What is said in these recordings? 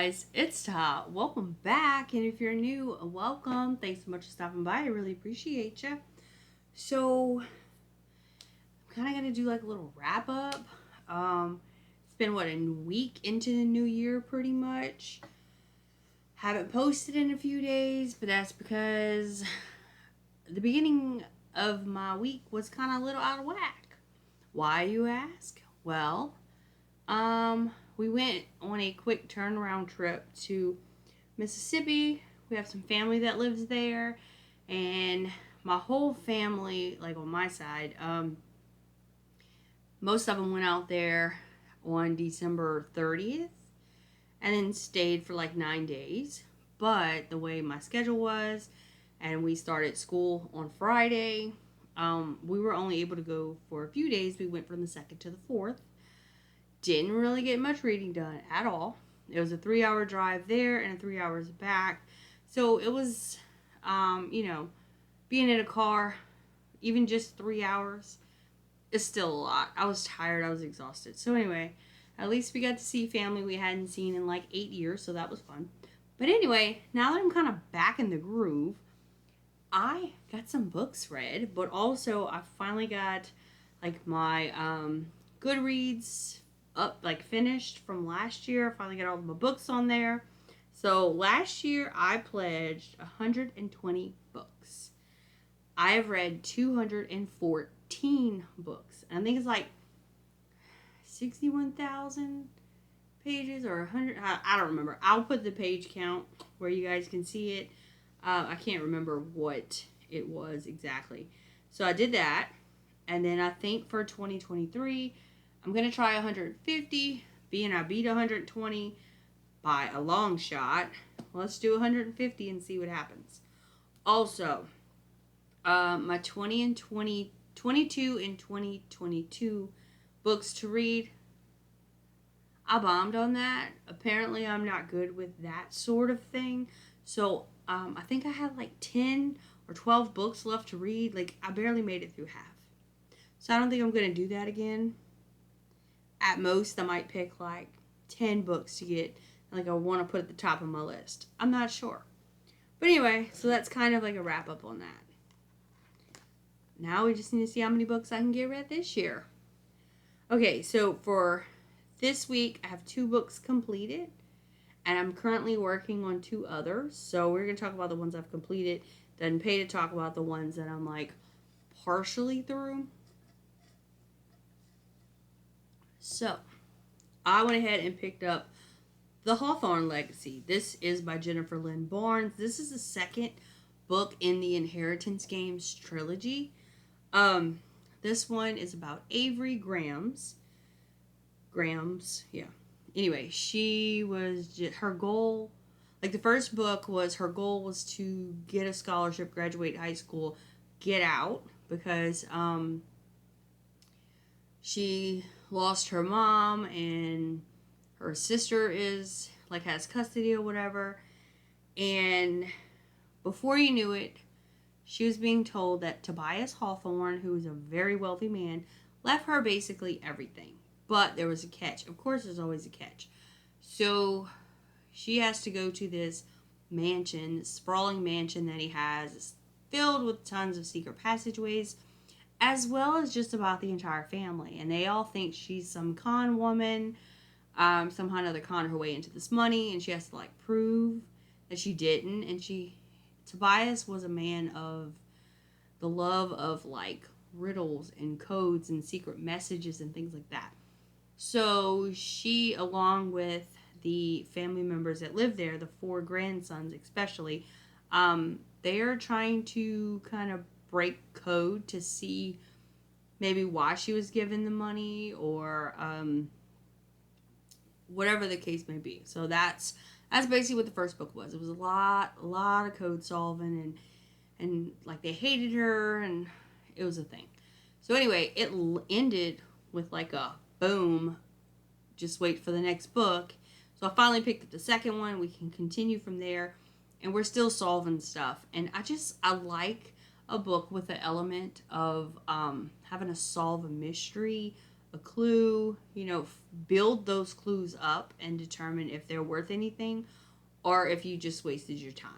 guys, it's Ta. Welcome back, and if you're new, welcome. Thanks so much for stopping by. I really appreciate you. So, I'm kind of gonna do like a little wrap up. It's been what, a week into the new year, pretty much. Haven't posted in a few days, but that's because the beginning of my week was kind of a little out of whack. Why, you ask? Well, we went on a quick turnaround trip to Mississippi. We have some family that lives there, and my whole family, like on my side, most of them went out there on December 30th and then stayed for like 9 days. But the way my schedule was, and we started school on Friday, we were only able to go for a few days. We went from the 2nd to the 4th. Didn't really get much reading done at all. It was a 3-hour drive there and 3 hours back. So it was, being in a car, even just 3 hours, is still a lot. I was tired. I was exhausted. So anyway, at least we got to see family we hadn't seen in like 8 years. So that was fun. But anyway, now that I'm kind of back in the groove, I got some books read. But also I finally got like my GoodReads up, like finished from last year. I finally got all of my books on there. So last year I pledged 120 books. I have read 214 books. And I think it's like 61,000 pages or 100. I don't remember. I'll put the page count where you guys can see it. I can't remember what it was exactly. So I did that. And then I think for 2023, I'm going to try 150, being I beat 120 by a long shot. Let's do 150 and see what happens. Also, my 22 and 2022 books to read, I bombed on that. Apparently, I'm not good with that sort of thing. So, I think I had like 10 or 12 books left to read. Like, I barely made it through half. So, I don't think I'm going to do that again. At most, I might pick like 10 books to get, like I want to put at the top of my list. I'm not sure. But anyway, so that's kind of like a wrap up on that. Now we just need to see how many books I can get read this year. Okay, so for this week, I have 2 books completed. And I'm currently working on 2 others. So we're going to talk about the ones I've completed. Doesn't pay to talk about the ones that I'm like partially through. So, I went ahead and picked up The Hawthorne Legacy. This is by Jennifer Lynn Barnes. This is the second book in the Inheritance Games trilogy. This one is about Avery Grams. Yeah. Anyway, her goal, like the first book was, her goal was to get a scholarship, graduate high school, get out, because, she lost her mom and her sister is like has custody or whatever, and before you knew it, she was being told that Tobias Hawthorne, who was a very wealthy man, left her basically everything. But there was a catch. Of course, there's always a catch. So she has to go to this mansion, this sprawling mansion that he has. It's filled with tons of secret passageways, as well as just about the entire family. And they all think she's some con woman, somehow or another con her way into this money, and she has to like prove that she didn't. And Tobias was a man of the love of like riddles and codes and secret messages and things like that. So she, along with the family members that live there, the 4 grandsons especially, they are trying to kind of break code to see maybe why she was given the money, or whatever the case may be. So that's basically what the first book was. It was a lot of code solving, and like they hated her, and it was a thing. So anyway, it ended with like a boom, just wait for the next book. So I finally picked up the second one. We can continue from there, and we're still solving stuff. And I like a book with an element of having to solve a mystery a clue, build those clues up and determine if they're worth anything or if you just wasted your time.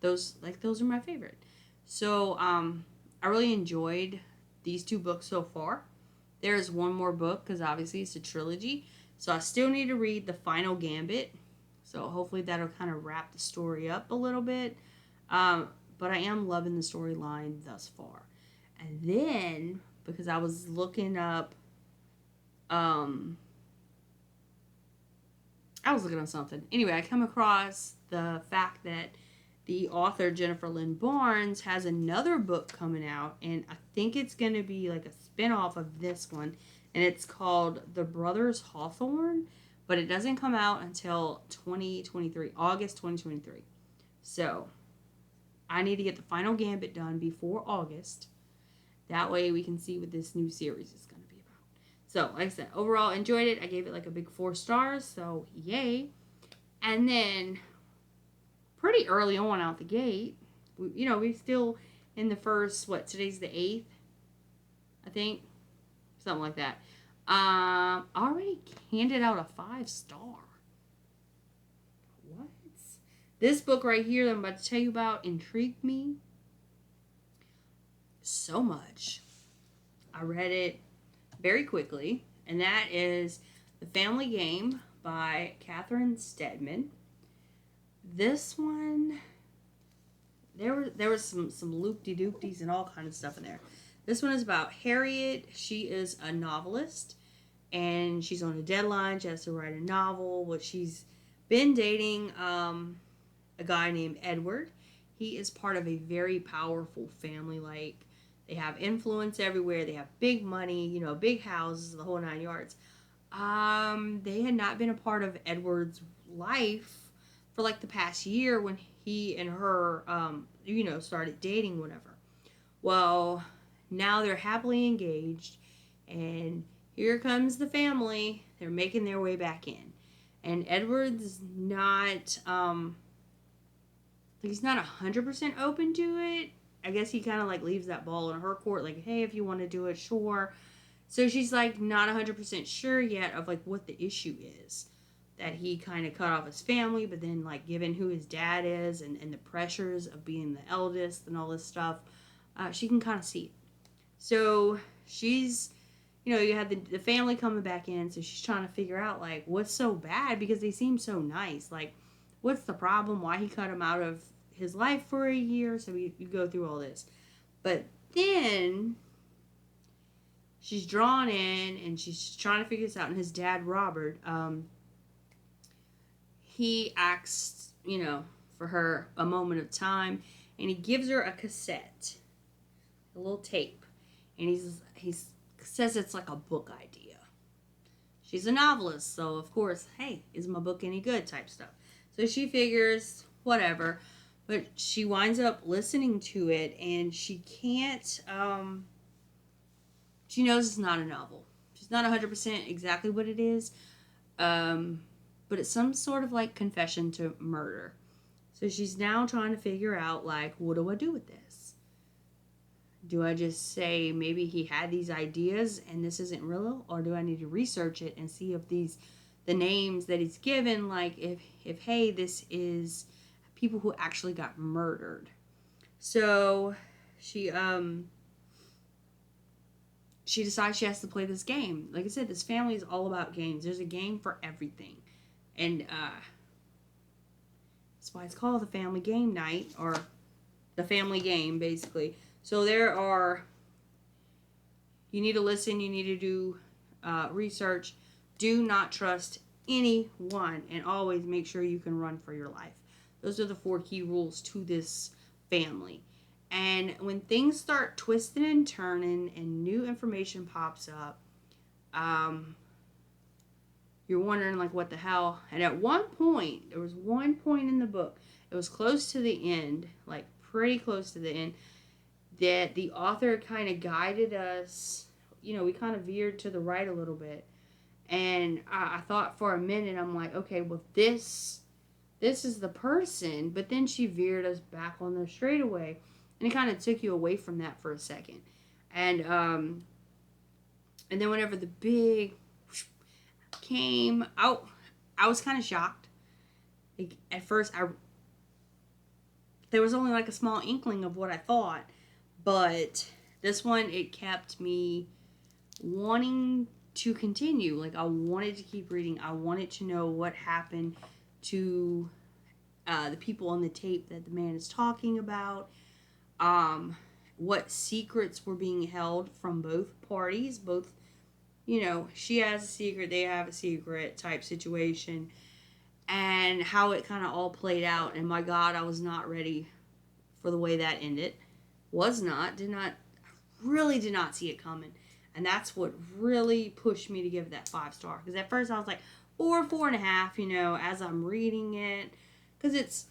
Those are my favorite. So I really enjoyed these 2 books so far. There is one more book because obviously it's a trilogy. So I still need to read The Final Gambit. So hopefully that'll kind of wrap the story up a little bit. But I am loving the storyline thus far. And then, because I was looking up, I was looking up something. Anyway, I come across the fact that the author Jennifer Lynn Barnes has another book coming out, and I think it's going to be like a spin-off of this one, and it's called The Brothers Hawthorne, but it doesn't come out until 2023, August 2023. So I need to get The Final Gambit done before August. That way we can see what this new series is going to be about. So, like I said, overall enjoyed it. I gave it like a big 4 stars, so yay. And then pretty early on out the gate, we're still in the first, today's the 8th, I think, something like that. Already handed out a 5-star. What? This book right here that I'm about to tell you about intrigued me so much. I read it very quickly, and that is The Family Game by Catherine Steadman. This one, there was some loop-de-doopties and all kind of stuff in there. This one is about Harriet. She is a novelist, and she's on a deadline. She has to write a novel. Well, she's been dating a guy named Edward. He is part of a very powerful family. Like, they have influence everywhere. They have big money, big houses, the whole 9 yards. They had not been a part of Edward's life for like the past year when he and her, started dating, whatever. Well, now they're happily engaged, and here comes the family. They're making their way back in. And Edward's not, he's not 100% open to it. I guess he kind of like leaves that ball in her court, like, hey, if you want to do it, sure. So she's like not 100% sure yet of like what the issue is. That he kind of cut off his family, but then like given who his dad is and the pressures of being the eldest and all this stuff, she can kind of see it. So she's, you have the family coming back in, so she's trying to figure out like what's so bad because they seem so nice. Like, what's the problem? Why he cut him out of his life for a year? So you go through all this. But then she's drawn in and she's trying to figure this out. And his dad, Robert, he asks, for her a moment of time, and he gives her a cassette, a little tape, and he says it's like a book idea. She's a novelist, so of course, hey, is my book any good type stuff. So she figures, whatever, but she winds up listening to it, and she can't, she knows it's not a novel. She's not 100% exactly what it is, but it's some sort of like confession to murder. So she's now trying to figure out like, what do I do with this? Do I just say maybe he had these ideas and this isn't real? Or do I need to research it and see if the names that he's given, like if hey, this is people who actually got murdered. So she decides she has to play this game. Like I said, this family is all about games. There's a game for everything. And that's why it's called the Family Game Night, or the Family Game, basically. So you need to listen, you need to do research. Do not trust anyone, and always make sure you can run for your life. Those are the 4 key rules to this family. And when things start twisting and turning and new information pops up, you're wondering like what the hell. And at one point, there was one point in the book, it was close to the end, like pretty close to the end, that the author kind of guided us. We kind of veered to the right a little bit. And I thought for a minute, I'm like, okay, well, this is the person. But then she veered us back on the straightaway. And it kind of took you away from that for a second. And And then whenever the big came out, I was kind of shocked. Like, at first, there was only like a small inkling of what I thought, but this one, it kept me wanting to continue. Like, I wanted to keep reading. I wanted to know what happened to the people on the tape that the man is talking about. What secrets were being held from both parties. Both, she has a secret, they have a secret type situation. And how it kind of all played out. And my God, I was not ready for the way that ended. Really did not see it coming. And that's what really pushed me to give that 5-star. Because at first I was like 4.5, as I'm reading it. Because it's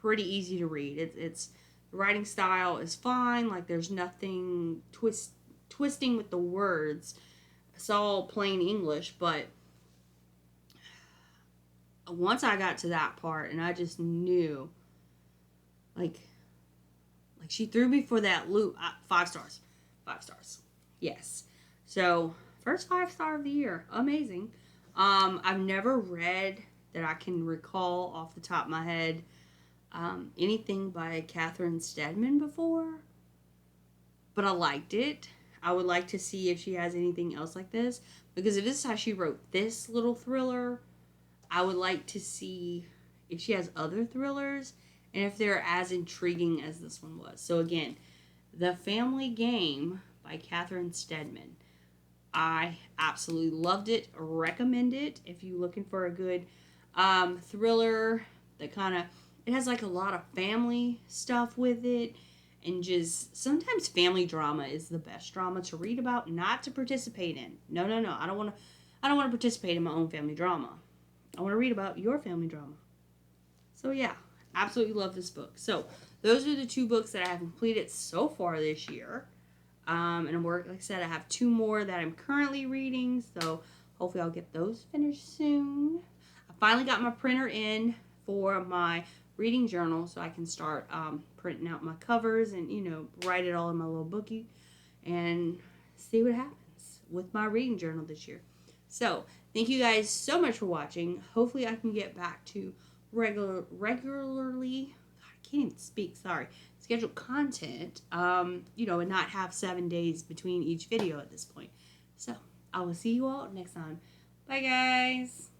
pretty easy to read. It's the writing style is fine. Like, there's nothing twisting with the words. It's all plain English. But once I got to that part, and I just knew, like she threw me for that loop. 5 stars. 5 stars. Yes. So, first 5-star of the year. Amazing. I've never read, that I can recall off the top of my head, anything by Catherine Steadman before. But I liked it. I would like to see if she has anything else like this. Because if this is how she wrote this little thriller, I would like to see if she has other thrillers and if they're as intriguing as this one was. So again, The Family Game by Catherine Steadman. I absolutely loved it. Recommend it if you're looking for a good thriller that it has like a lot of family stuff with it. And just, sometimes family drama is the best drama to read about, not to participate in. No. I don't want to participate in my own family drama. I want to read about your family drama. So yeah, absolutely love this book. So those are the 2 books that I have completed so far this year. And like I said, I have 2 more that I'm currently reading. So hopefully I'll get those finished soon. I finally got my printer in for my reading journal, so I can start printing out my covers and, write it all in my little bookie and see what happens with my reading journal this year. So, thank you guys so much for watching. Hopefully I can get back to regularly, I can't even speak, sorry, scheduled content, and not have 7 days between each video at this point. So, I will see you all next time. Bye, guys.